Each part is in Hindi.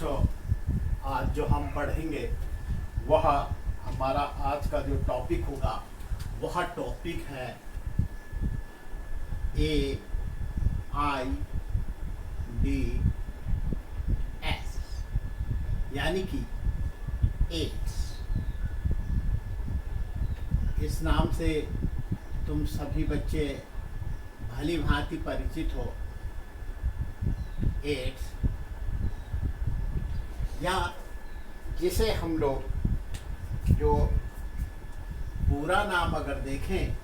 बच्चों, आज जो हम पढ़ेंगे वह हमारा आज का जो टॉपिक होगा वह टॉपिक है AIDS, यानी कि एड्स। इस नाम से तुम सभी बच्चे भली भांति परिचित हो। एड्स, या जिसे हम लोग जो पूरा नाम अगर देखें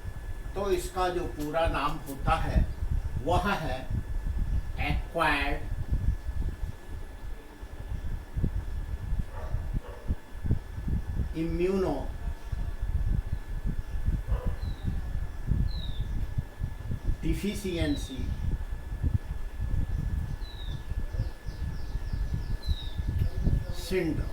तो इसका जो पूरा नाम होता है वह है acquired immuno deficiency syndrome.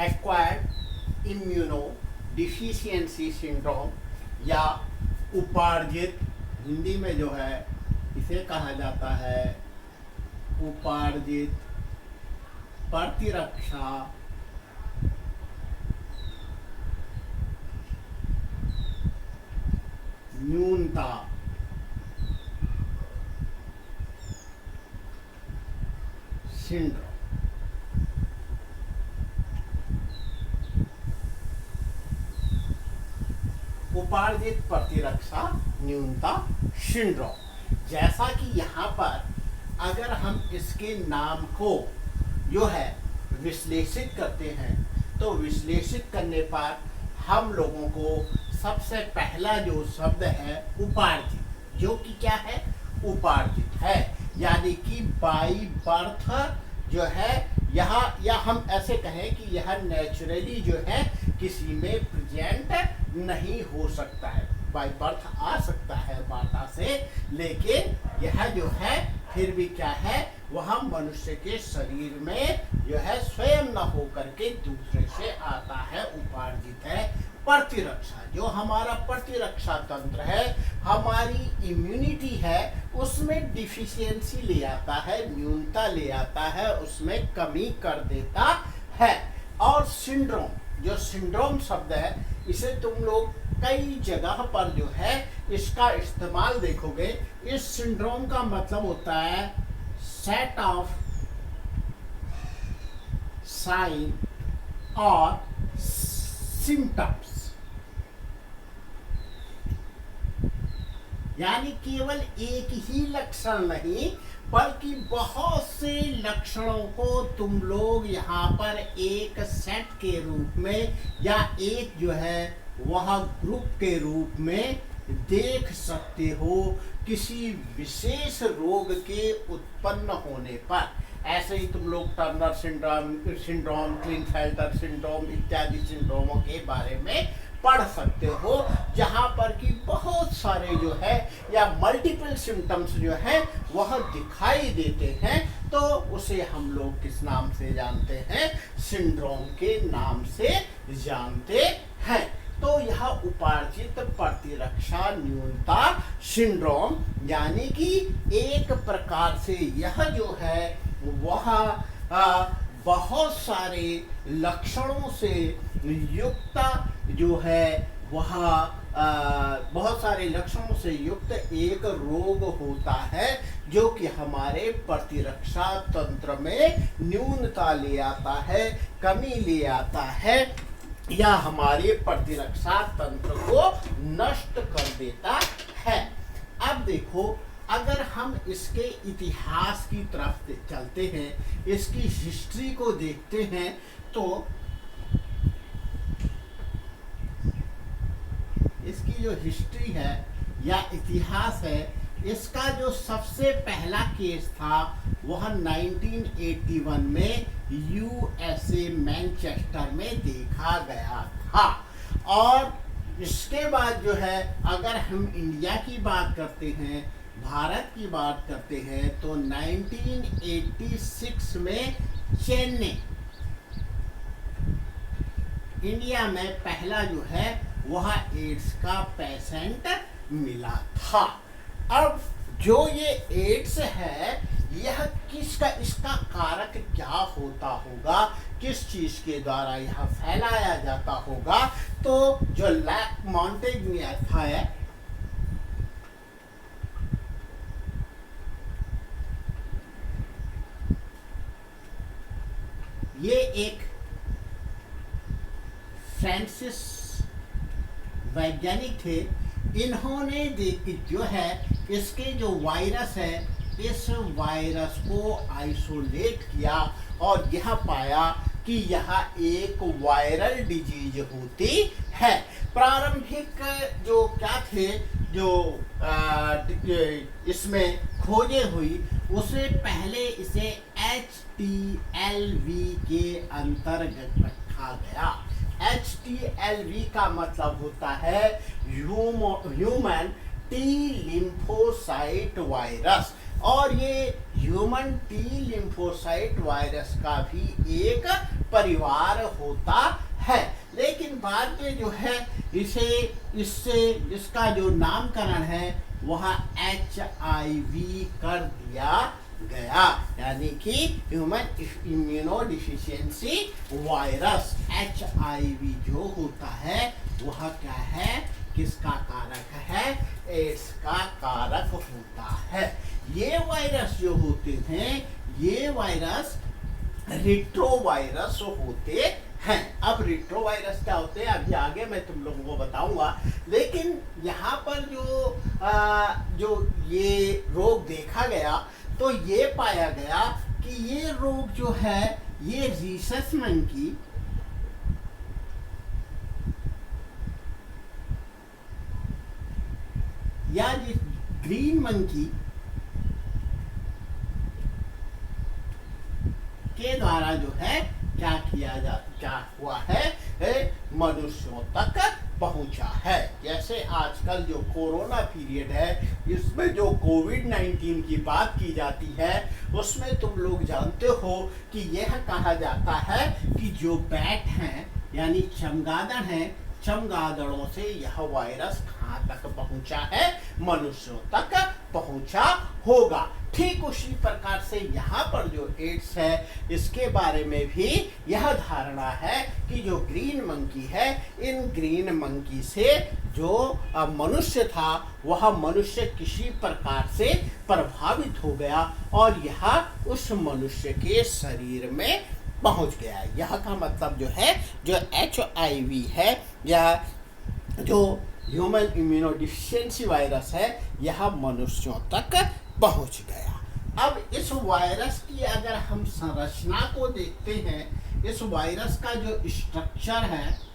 Acquired immuno deficiency syndrome या उपार्जित, हिंदी में जो है इसे कहा जाता है उपार्जित प्रतिरक्षा न्यूनता सिंड्रोम। उपार्जित प्रतिरक्षा न्यूनता सिंड्रोम। जैसा कि यहाँ पर अगर हम इसके नाम को जो है विश्लेषित करते हैं तो विश्लेषित करने पर हम लोगों को सबसे पहला जो शब्द है उपार्जित, जो कि क्या है, उपार्जित है, यानी कि बाई बर्थ जो है यहाँ, या हम ऐसे कहें कि यह नेचुरली जो है किसी में प्रेजेंट नहीं हो सकता है। बाई बर्थ आ सकता है माता से, लेकिन यह जो है फिर भी क्या है, वह मनुष्य के शरीर में जो है स्वयं न हो करके दूसरे से आता है। उपार्जित है प्रतिरक्षा, जो हमारा प्रतिरक्षा तंत्र है, हमारी इम्यूनिटी है, उसमें डिफिशियंसी ले आता है, न्यूनता ले आता है, उसमें कमी कर देता है। और सिंड्रोम, जो सिंड्रोम शब्द है, इसे तुम लोग कई जगह पर जो है इसका इस्तेमाल देखोगे। इस सिंड्रोम का मतलब होता है सेट ऑफ साइन और सिम्टम्स, यानी केवल एक ही लक्षण नहीं बल्कि बहुत से लक्षणों को तुम लोग यहाँ पर एक सेट के रूप में या एक जो है वह ग्रुप के रूप में देख सकते हो किसी विशेष रोग के उत्पन्न होने पर। ऐसे ही तुम लोग टर्नर सिंड्रोम, क्लिनफेल्टर सिंड्रोम इत्यादि सिंड्रोमों के बारे में पढ़ सकते हो, जहां पर कि बहुत सारे जो है या मल्टीपल सिम्टम्स जो है वह दिखाई देते हैं, तो उसे हम लोग किस नाम से जानते हैं, सिंड्रोम के नाम से जानते हैं। तो यह उपार्जित प्रतिरक्षा न्यूनता सिंड्रोम, यानी कि एक प्रकार से यह जो है वह बहुत सारे लक्षणों से युक्त जो है वह बहुत सारे लक्षणों से युक्त एक रोग होता है, जो कि हमारे प्रतिरक्षा तंत्र में न्यूनता ले आता है, कमी ले आता है, या हमारे प्रतिरक्षा तंत्र को नष्ट कर देता है। अब देखो, अगर हम इसके इतिहास की तरफ चलते हैं, इसकी हिस्ट्री को देखते हैं, तो इसकी जो हिस्ट्री है या इतिहास है, इसका जो सबसे पहला केस था वह 1981 में यूएसए मैनचेस्टर में देखा गया था। और इसके बाद जो है अगर हम इंडिया की बात करते हैं, भारत की बात करते हैं, तो 1986 में चेन्नई इंडिया में पहला जो है वह एड्स का पेशेंट मिला था। अब जो ये एड्स है, यह किसका, इसका कारक क्या होता होगा, किस चीज के द्वारा यह फैलाया जाता होगा? तो जो लैक मॉन्टेग्नियर है, ये एक फ्रांसिस वैज्ञानिक थे। इन्होंने जो है इसके जो वायरस है, इस वायरस को आइसोलेट किया और यह पाया कि यह एक वायरल डिजीज होती है। प्रारंभिक जो क्या थे, जो इसमें खोजें हुई, उसे पहले इसे HTLV के अंतर्गत रखा गया। HTLV का मतलब होता है ह्यूमन टी लिम्फोसाइट वायरस, और ये ह्यूमन टी लिम्फोसाइट वायरस का भी एक परिवार होता है। लेकिन बाद में जो है इसका जो नामकरण है वह HIV कर दिया गया, यानी कि human immuno deficiency virus. HIV जो होता है वह क्या है, किसका कारक है? एड्स का कारक होता है। ये वायरस जो होते हैं, ये वायरस रिट्रोवायरस होते हैं। अब रिट्रोवायरस क्या होते हैं अभी आगे मैं तुम लोगों को बताऊंगा। लेकिन यहाँ पर जो ये रोग देखा गया, तो ये पाया गया कि ये रोग जो है, ये रीसस मंकी या ग्रीन मंकी के द्वारा जो है क्या हुआ है, मनुष्यों तक पहुंचा है। जैसे आजकल जो कोरोना पीरियड है, इसमें जो कोविड-19 की बात की जाती है, उसमें तुम लोग जानते हो कि यह कहा जाता है कि जो बैट हैं यानी चमगादड़ हैं, चमगादड़ों से यह वायरस कहाँ तक पहुंचा है, मनुष्यों तक पहुंचा होगा। ठीक उसी प्रकार से यहाँ पर जो एड्स है, इसके बारे में भी यह धारणा है कि जो ग्रीन मंकी है, इन ग्रीन मंकी से जो मनुष्य था, वह मनुष्य किसी प्रकार से प्रभावित हो गया और यह उस मनुष्य के शरीर में पहुंच गया। यह का मतलब जो है, जो HIV है या जो ह्यूमन इम्यूनोडिफिशियंसी वायरस है, यह मनुष्यों तक पहुंच गया। अब इस वायरस की अगर हम संरचना को देखते हैं, इस वायरस का जो स्ट्रक्चर है,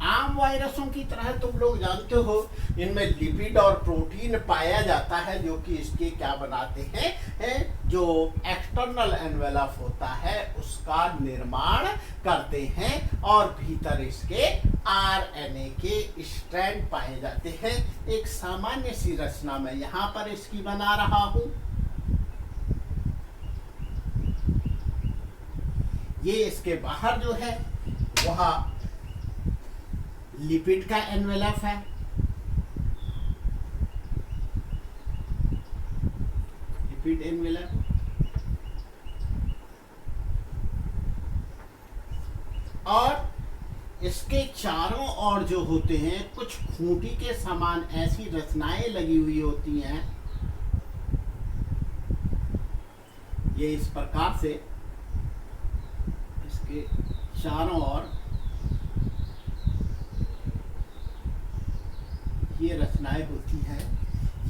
आम वायरसों की तरह तुम लोग जानते हो, इनमें लिपिड और प्रोटीन पाया जाता है, जो कि इसके क्या बनाते हैं, जो एक्सटर्नल एनवेलप होता है उसका निर्माण करते हैं, और भीतर इसके RNA के स्ट्रैंड पाए जाते हैं। एक सामान्य सी रचना मैं यहाँ पर इसकी बना रहा हूँ। ये इसके बाहर जो है वह लिपिड का एनवेलप है, लिपिड एनवेलप, और इसके चारों ओर जो होते हैं कुछ खूंटी के समान ऐसी रचनाएं लगी हुई होती हैं। ये इस प्रकार से इसके चारों ओर ये रचनाएं होती हैं।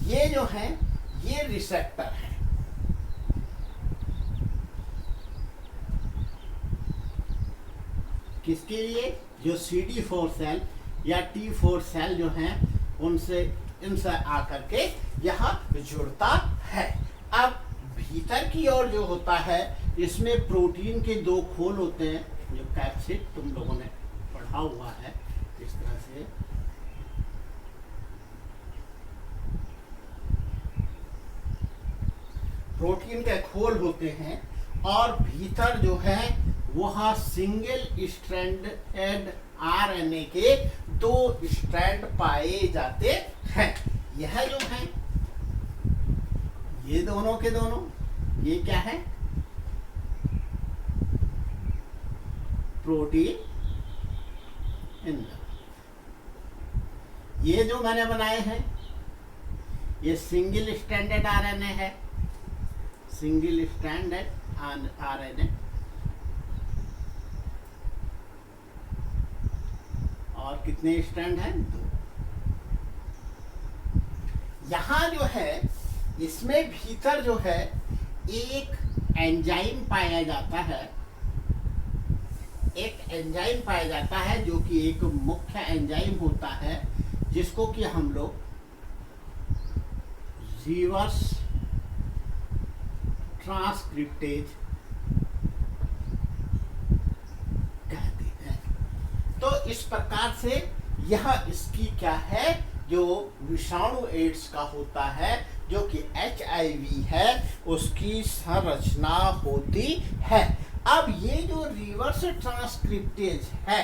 ये जो है, ये रिसेप्टर है। किसके लिए? जो CD4 सेल या T4 सेल जो हैं, इनसे आकर के यहाँ जुड़ता है। अब भीतर की ओर जो होता है, इसमें प्रोटीन के दो खोल होते हैं, जो कैप्सिड तुम लोगों ने पढ़ा हुआ है। इस तरह से प्रोटीन के खोल होते हैं, और भीतर जो है वह सिंगल स्ट्रैंडेड आरएनए के 2 स्ट्रैंड पाए जाते हैं। यह जो है ये दोनों के दोनों, ये क्या है, प्रोटीन इन, ये जो मैंने बनाए हैं ये सिंगल स्ट्रैंडेड आरएनए है, सिंगल स्ट्रैंडेड आरएनए, और कितने स्ट्रैंड हैं, 2। यहां जो है इसमें भीतर जो है एक एंजाइम पाया जाता है, एक एंजाइम पाया जाता है जो कि एक मुख्य एंजाइम होता है, जिसको कि हम लोग रिवर्स ट्रांसक्रिप्टेज कहते हैं। तो इस प्रकार से यह इसकी क्या है, जो विषाणु एड्स का होता है, जो कि HIV है, उसकी संरचना होती है। अब ये जो रिवर्स ट्रांसक्रिप्टेज है,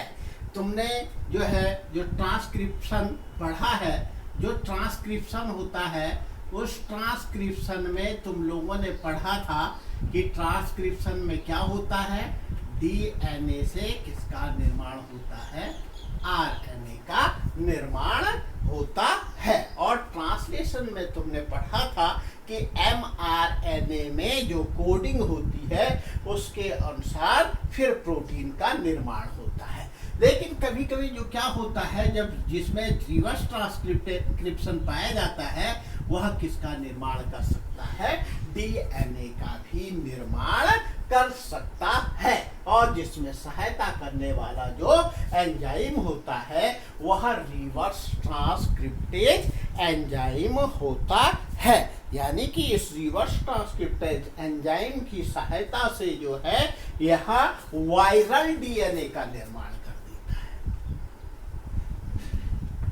तुमने जो है जो ट्रांसक्रिप्शन पढ़ा है, जो ट्रांसक्रिप्शन होता है, उस ट्रांसक्रिप्शन में तुम लोगों ने पढ़ा था कि ट्रांसक्रिप्शन में क्या होता है, DNA से किसका निर्माण होता है, RNA का निर्माण होता है। और ट्रांसलेशन में तुमने पढ़ा था कि mRNA में जो कोडिंग होती है उसके अनुसार फिर प्रोटीन का निर्माण होता है। लेकिन कभी कभी जो क्या होता है, जब जिसमें रिवर्स ट्रांसक्रिप्शन पाया जाता है, वह किसका निर्माण कर सकता है, DNA का भी निर्माण कर सकता है। और जिसमें सहायता करने वाला जो एंजाइम होता है वह रिवर्स ट्रांसक्रिप्टेज एंजाइम होता है। यानी कि इस रिवर्स ट्रांसक्रिप्टेज एंजाइम की सहायता से जो है यह वायरल DNA का निर्माण कर देता है।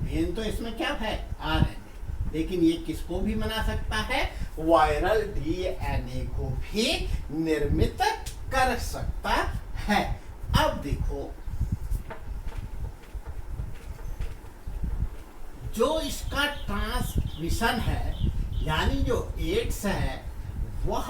मेन तो इसमें क्या है, RNA, लेकिन ये किसको भी बना सकता है, वायरल DNA को भी निर्मित कर सकता है। अब देखो, जो इसका ट्रांसमिशन है, यानी जो एड्स है, वह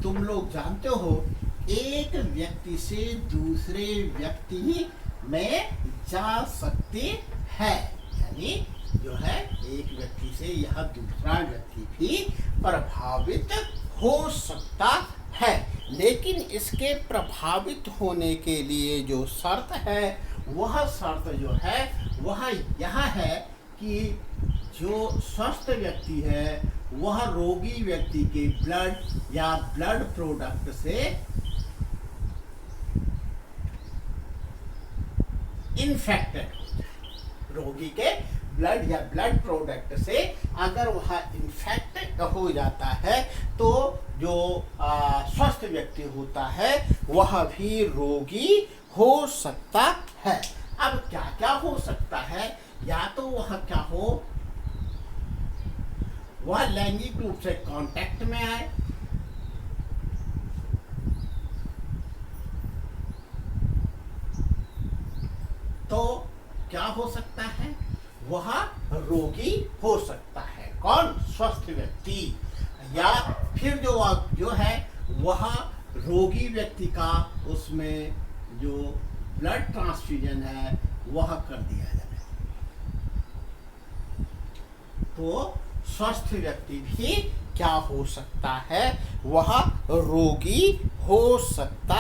तुम लोग जानते हो एक व्यक्ति से दूसरे व्यक्ति में जा सकती है। यानी जो है एक व्यक्ति से यह दूसरा व्यक्ति भी प्रभावित हो सकता है। लेकिन इसके प्रभावित होने के लिए जो शर्त है, वह शर्त जो है वह यह है कि जो स्वस्थ व्यक्ति है वह रोगी व्यक्ति के ब्लड या ब्लड प्रोडक्ट से इन्फेक्टेड, रोगी के ब्लड या ब्लड प्रोडक्ट से अगर वह इन्फेक्ट हो जाता है, तो जो स्वस्थ व्यक्ति होता है वह भी रोगी हो सकता है। अब क्या क्या हो सकता है, या तो वह क्या हो, वह लैंगिक रूप से कांटेक्ट में आए, तो क्या हो सकता है, वह रोगी हो सकता है। कौन, स्वस्थ व्यक्ति, या फिर जो है वह रोगी व्यक्ति का उसमें जो ब्लड ट्रांसफ्यूजन है वह कर दिया जाए, तो स्वस्थ व्यक्ति भी क्या हो सकता है, वह रोगी हो सकता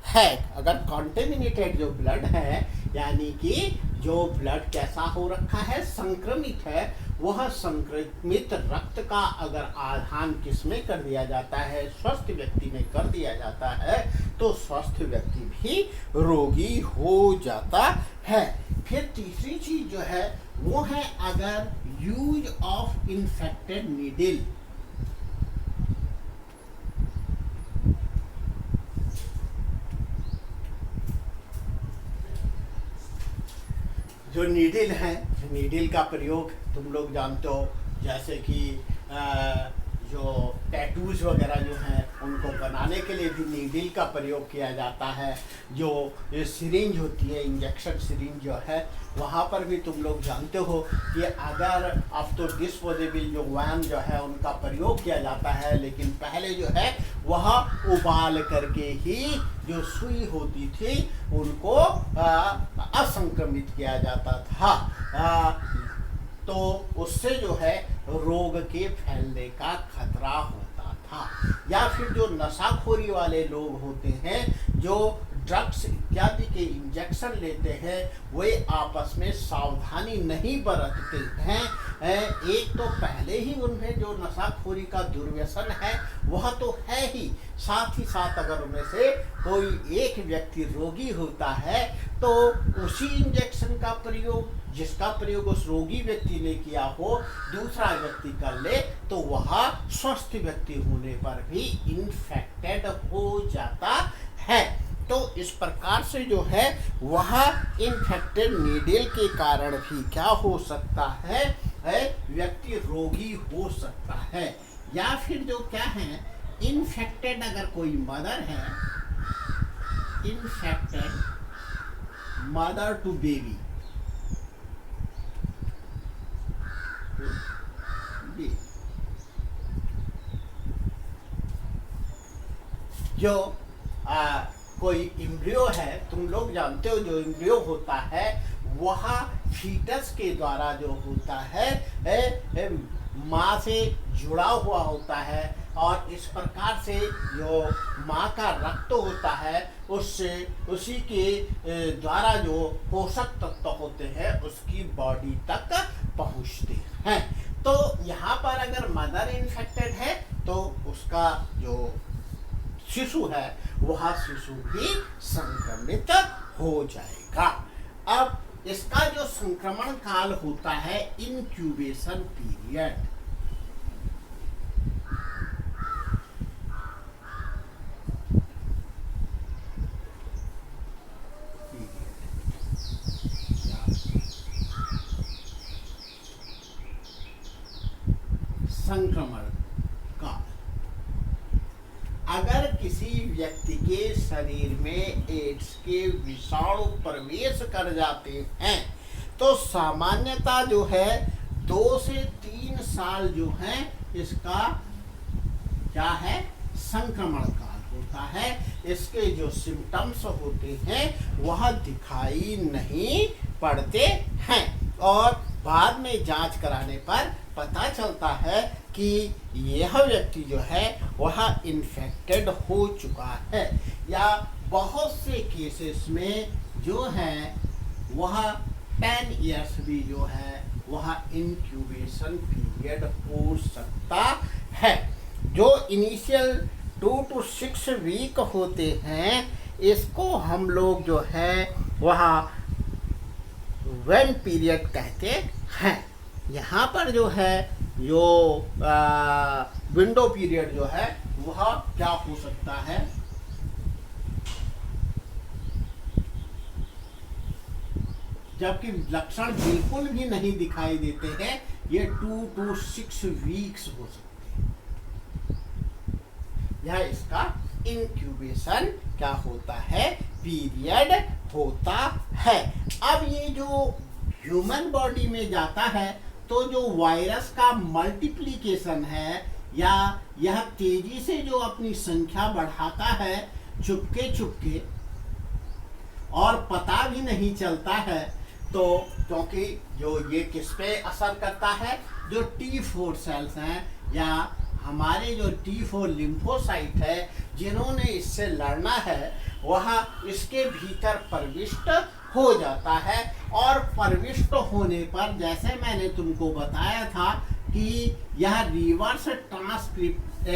है। अगर कॉन्टेमिनेटेड जो ब्लड है, यानी कि जो ब्लड कैसा हो रखा है, संक्रमित है, वह संक्रमित रक्त का अगर आधान किसमें कर दिया जाता है, स्वस्थ व्यक्ति में कर दिया जाता है, तो स्वस्थ व्यक्ति भी रोगी हो जाता है। फिर तीसरी चीज जो है वो है अगर यूज ऑफ इन्फेक्टेड नीडल, जो नीडल है, नीडल का प्रयोग तुम लोग जानते हो, जैसे कि जो टैटूज वगैरह जो हैं उनको बनाने के लिए भी नीडल का प्रयोग किया जाता है। जो ये सिरिंज होती है, इंजेक्शन सिरिंज जो है, वहाँ पर भी तुम लोग जानते हो कि अगर अब तो डिस्पोजेबल जो वैन जो है उनका प्रयोग किया जाता है, लेकिन पहले जो है वह उबाल करके ही जो सुई होती थी उनको असंक्रमित किया जाता था। तो उससे जो है रोग के फैलने का खतरा होता था। या फिर जो नशाखोरी वाले लोग होते हैं, जो ड्रग्स इत्यादि के इंजेक्शन लेते हैं, वे आपस में सावधानी नहीं बरतते हैं। एक तो पहले ही उनमें जो नशाखोरी का दुर्व्यसन है वह तो है ही, साथ ही साथ अगर उनमें से कोई एक व्यक्ति रोगी होता है तो उसी इंजेक्शन का प्रयोग, जिसका प्रयोग उस रोगी व्यक्ति ने किया हो, दूसरा व्यक्ति कर ले तो वह स्वस्थ व्यक्ति होने पर भी इन्फेक्टेड हो जाता है। तो इस प्रकार से जो है वह इन्फेक्टेड नीडल के कारण भी क्या हो सकता है, व्यक्ति रोगी हो सकता है। या फिर जो क्या है, इन्फेक्टेड अगर कोई मदर है, इन्फेक्टेड मदर टू बेबी, जो कोई इम्ब्रियो है, तुम लोग जानते हो जो इम्ब्रियो होता है वह फीटस के द्वारा जो होता है माँ से जुड़ा हुआ होता है, और इस प्रकार से जो माँ का रक्त होता है उससे उसी के द्वारा जो पोषक तत्व होते हैं उसकी बॉडी तक पहुँचते हैं। तो यहाँ पर अगर मदर इन्फेक्टेड है तो उसका जो शिशु है वह शिशु भी संक्रमित हो जाएगा। अब इसका जो संक्रमण काल होता है, इंक्यूबेशन पीरियड, संक्रमण काल, अगर किसी व्यक्ति के शरीर में एड्स के विषाणु प्रवेश कर जाते हैं तो सामान्यतः जो है 2 से 3 साल जो है इसका क्या है, संक्रमण काल होता है। इसके जो सिम्टम्स होते हैं वह दिखाई नहीं पड़ते हैं, और बाद में जांच कराने पर पता चलता है कि यह व्यक्ति जो है वह इन्फेक्टेड हो चुका है। या बहुत से केसेस में जो है वह 10 इयर्स भी जो है वह इंक्यूबेशन पीरियड हो सकता है। जो इनिशियल 2 to 6 वीक होते हैं इसको हम लोग जो है वह वेन पीरियड कहते हैं। यहाँ पर जो है जो विंडो पीरियड जो है वह क्या हो सकता है, जबकि लक्षण बिल्कुल भी नहीं दिखाई देते हैं, ये 2 to 6 वीक्स हो सकते हैं। यह इसका इंक्यूबेशन क्या होता है, पीरियड होता है। अब ये जो ह्यूमन बॉडी में जाता है तो जो वायरस का मल्टीप्लिकेशन है या यह तेजी से जो अपनी संख्या बढ़ाता है चुपके चुपके और पता भी नहीं चलता है, तो क्योंकि जो ये किस पे असर करता है, जो T4 सेल्स हैं या हमारे जो T4 लिम्फोसाइट है जिन्होंने इससे लड़ना है वह इसके भीतर प्रविष्ट हो जाता है। और प्रविष्ट होने पर जैसे मैंने तुमको बताया था कि यह रिवर्स ट्रांसक्रिप्ट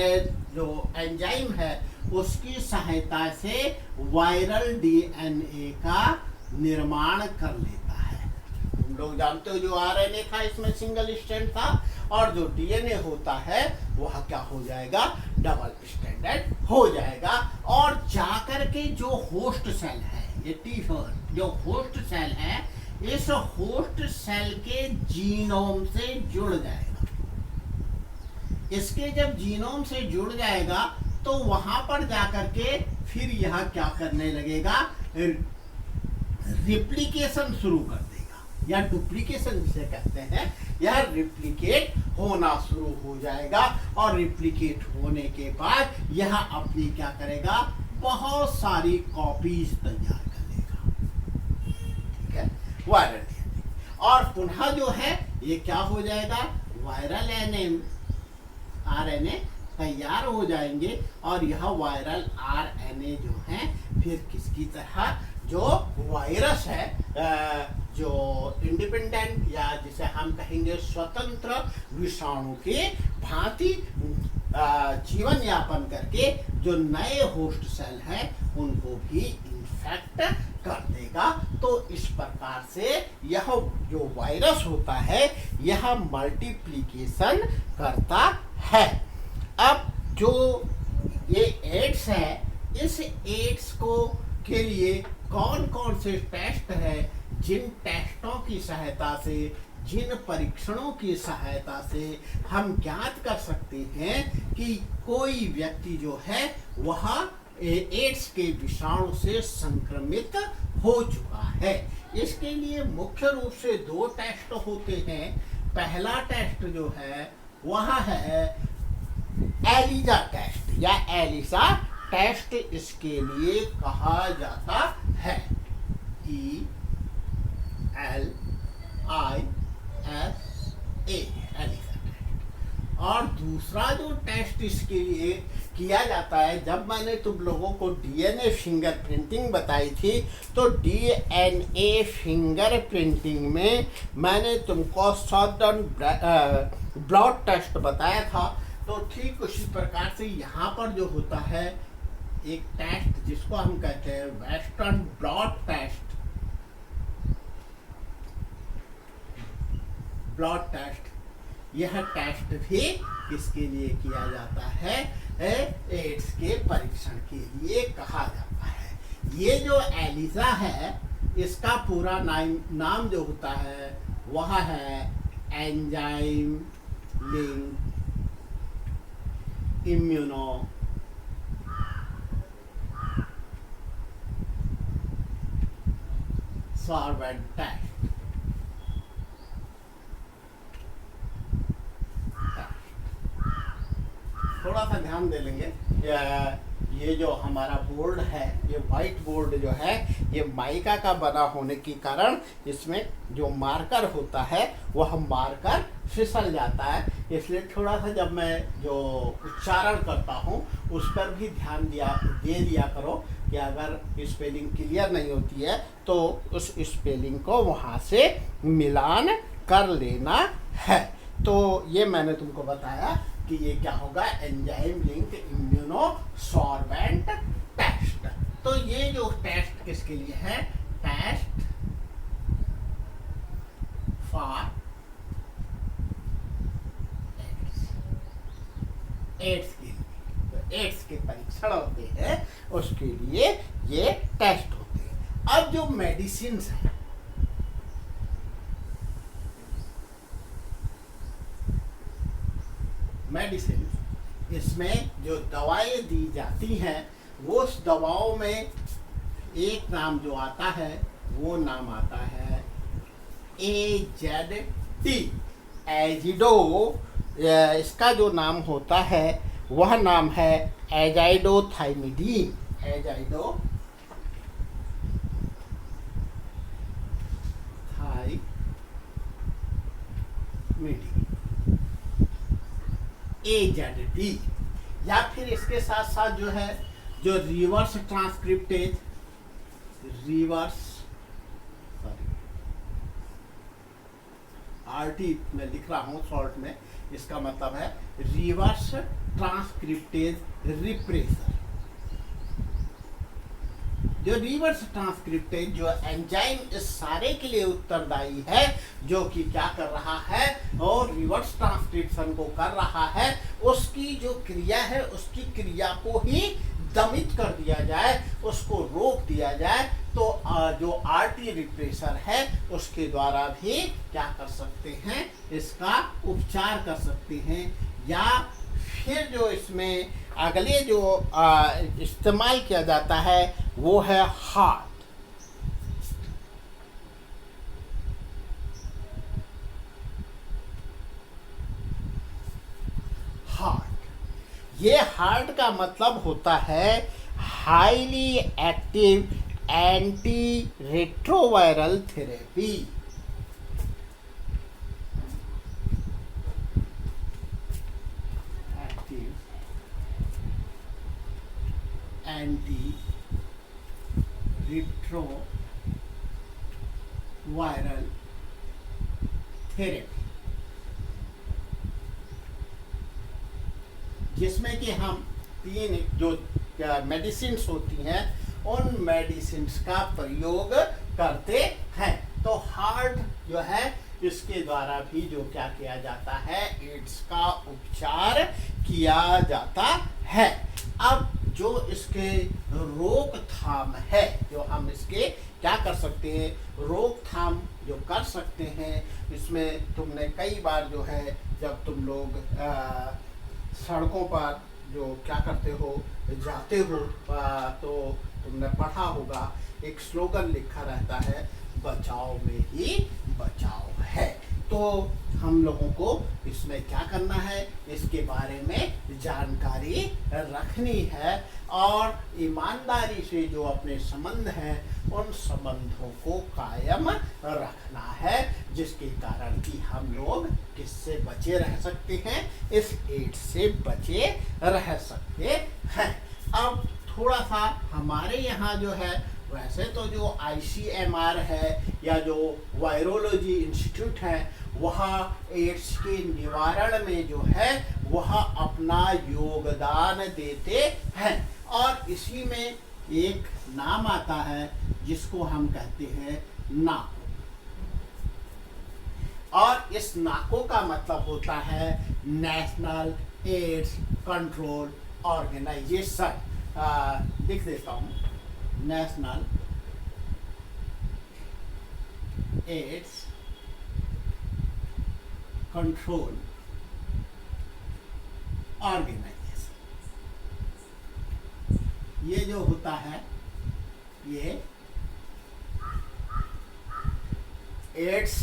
जो एंजाइम है उसकी सहायता से वायरल डीएनए का निर्माण कर लेता है। तुम लोग जानते हो जो आरएनए था इसमें सिंगल स्ट्रैंड था, और जो डीएनए होता है वह क्या हो जाएगा, डबल स्ट्रैंडेड हो जाएगा, और जाकर के जो होस्ट सेल है, ये T4 जो होस्ट सेल है, इस होस्ट सेल के जीनोम से जुड़ जाएगा। इसके जब जीनोम से जुड़ जाएगा तो वहां पर जाकर के फिर यह क्या करने लगेगा, रिप्लिकेशन शुरू कर देगा, या डुप्लीकेशन जिसे कहते हैं, यह रिप्लिकेट होना शुरू हो जाएगा। और रिप्लिकेट होने के बाद यह अपनी क्या करेगा, बहुत सारी कॉपीज तैयार कर लेगा, ठीक है, वायरल डीएनए। और पुनः जो है ये क्या हो जाएगा, वायरल आरएनए तैयार हो जाएंगे। और यह वायरल आरएनए जो है फिर किसकी तरह, जो वायरस है, जो इंडिपेंडेंट या जिसे हम कहेंगे स्वतंत्र विषाणु के भांति जीवन यापन करके जो नए होस्ट सेल हैं उनको भी इन्फेक्ट कर देगा। तो इस प्रकार से यह जो वायरस होता है यह मल्टीप्लिकेशन करता है। अब जो ये एड्स है, इस एड्स को के लिए कौन कौन से टेस्ट है, जिन टेस्टों की सहायता से, जिन परीक्षणों की सहायता से हम ज्ञात कर सकते हैं कि कोई व्यक्ति जो है वह एड्स के विषाणु से संक्रमित हो चुका है। इसके लिए मुख्य रूप से 2 टेस्ट होते हैं। पहला टेस्ट जो है वह है एलिसा टेस्ट या एलिसा टेस्ट, इसके लिए कहा जाता है ELISA एलिसा टेस्ट। और दूसरा जो टेस्ट इसके लिए किया जाता है, जब मैंने तुम लोगों को डीएनए फिंगरप्रिंटिंग बताई थी तो डीएनए फिंगरप्रिंटिंग में मैंने तुमको सदर्न ब्लॉट टेस्ट बताया था। तो ठीक उसी प्रकार से यहाँ पर जो होता है एक टेस्ट जिसको हम कहते हैं western blot test, blot test, यह टेस्ट भी किसके लिए किया जाता है, एड्स के परीक्षण के लिए कहा जाता है। ये जो एलिसा है इसका पूरा नाम जो होता है वह है enzyme link immunosorbent test. थोड़ा सा ध्यान दे लेंगे, ये जो हमारा बोर्ड है, ये व्हाइट बोर्ड जो है ये माइका का बना होने के कारण इसमें जो मार्कर होता है वह मार्कर फिसल जाता है। इसलिए थोड़ा सा जब मैं जो उच्चारण करता हूँ उस पर भी ध्यान दे दिया करो कि अगर स्पेलिंग क्लियर नहीं होती है तो उस स्पेलिंग को वहाँ से मिलान कर लेना है। तो ये मैंने तुमको बताया कि ये क्या होगा, enzyme link immunosorbent test. तो ये जो टेस्ट किसके लिए है, टेस्ट फॉर एड्स के लिए, तो एड्स के परीक्षण होते हैं उसके लिए ये टेस्ट होते हैं। अब जो मेडिसिन है, मेडिसिन, इसमें जो दवाएं दी जाती हैं वो उस दवाओं में एक नाम जो आता है वो नाम आता है AZD, एजिडो। इसका जो नाम होता है वह नाम है एजाइडोथाइमिडीन, AZD। या फिर इसके साथ साथ जो है जो रिवर्स ट्रांसक्रिप्टेज, RT में लिख रहा हूँ शॉर्ट में, इसका मतलब है रिवर्स ट्रांसक्रिप्टेज रिप्रेसर। जो रिवर्स ट्रांसक्रिप्टेज जो एंजाइम इस सारे के लिए उत्तरदायी है, जो कि क्या कर रहा है और रिवर्स ट्रांसक्रिप्शन को कर रहा है, उसकी जो क्रिया है उसकी क्रिया को ही दमित कर दिया जाए, उसको रोक दिया जाए, तो जो RT रिप्रेसर है उसके द्वारा भी क्या कर सकते हैं, इसका उपचार कर सकते हैं। या फिर जो इसमें अगले जो इस्तेमाल किया जाता है वो है हार्ट। हार्ट, ये हार्ट का मतलब होता है highly active anti retroviral therapy. Active anti retroviral therapy, जिसमें कि हम 3 जो मेडिसिन होती हैं उन मेडिसिन का प्रयोग करते हैं। तो हार्ट जो है इसके द्वारा भी जो क्या किया जाता है, एड्स का उपचार किया जाता है। अब जो इसके रोकथाम है, जो हम इसके क्या कर सकते हैं, रोकथाम जो कर सकते हैं, इसमें तुमने कई बार जो है जब तुम लोग सड़कों पर जो क्या करते हो, जाते हो, तो तुमने पढ़ा होगा एक स्लोगन लिखा रहता है, बचाओ में ही बचाओ है। तो हम लोगों को इसमें क्या करना है, इसके बारे में जानकारी रखनी है और ईमानदारी से जो अपने संबंध हैं उन संबंधों को कायम रखना है, जिसके कारण कि हम लोग किससे बचे रह सकते हैं, इस एड्स से बचे रह सकते हैं। अब थोड़ा सा हमारे यहाँ जो है, वैसे तो जो ICMR है या जो वायरोलॉजी इंस्टीट्यूट है, वहाँ एड्स के निवारण में जो है वह अपना योगदान देते हैं। और इसी में एक नाम आता है जिसको हम कहते हैं नाको। और इस नाको का मतलब होता है नेशनल एड्स कंट्रोल ऑर्गेनाइजेशन। लिख देता हूँ, नेशनल एड्स कंट्रोल ऑर्गेनाइजेशन। ये जो होता है ये एड्स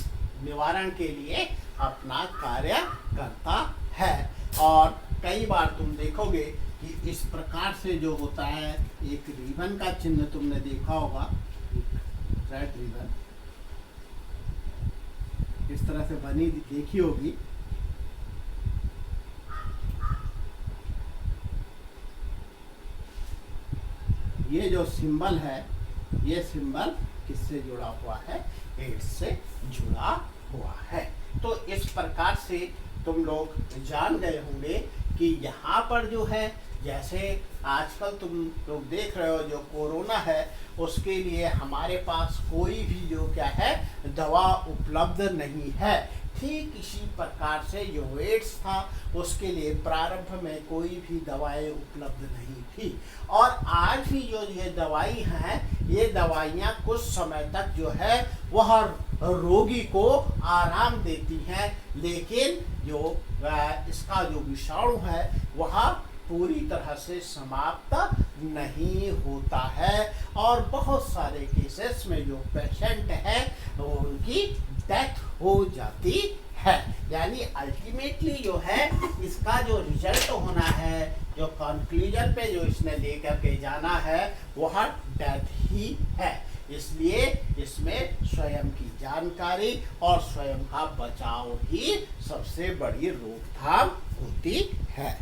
निवारण के लिए अपना कार्य करता है। और कई बार तुम देखोगे कि इस प्रकार से जो होता है, एक रिबन का चिन्ह तुमने देखा होगा, रेड रिबन इस तरह से बनी देखी होगी। ये जो सिंबल है, ये सिंबल किससे जुड़ा हुआ है, एड्स से जुड़ा हुआ है। तो इस प्रकार से तुम लोग जान गए होंगे कि यहाँ पर जो है, जैसे आजकल तुम लोग देख रहे हो जो कोरोना है, उसके लिए हमारे पास कोई भी जो क्या है दवा उपलब्ध नहीं है। ठीक इसी प्रकार से जो एड्स था उसके लिए प्रारंभ में कोई भी दवाएं उपलब्ध नहीं थी। और आज भी जो ये दवाई हैं, ये दवाइयाँ कुछ समय तक जो है वह रोगी को आराम देती हैं, लेकिन जो इसका जो विषाणु है वह पूरी तरह से समाप्त नहीं होता है। और बहुत सारे केसेस में जो पेशेंट है उनकी डेथ हो जाती है। यानी अल्टीमेटली जो है इसका जो रिजल्ट होना है, जो कंक्लूजन पे जो इसने लेकर के जाना है, वह डेथ ही है। इसलिए इसमें स्वयं की जानकारी और स्वयं का बचाव ही सबसे बड़ी रोकथाम होती है।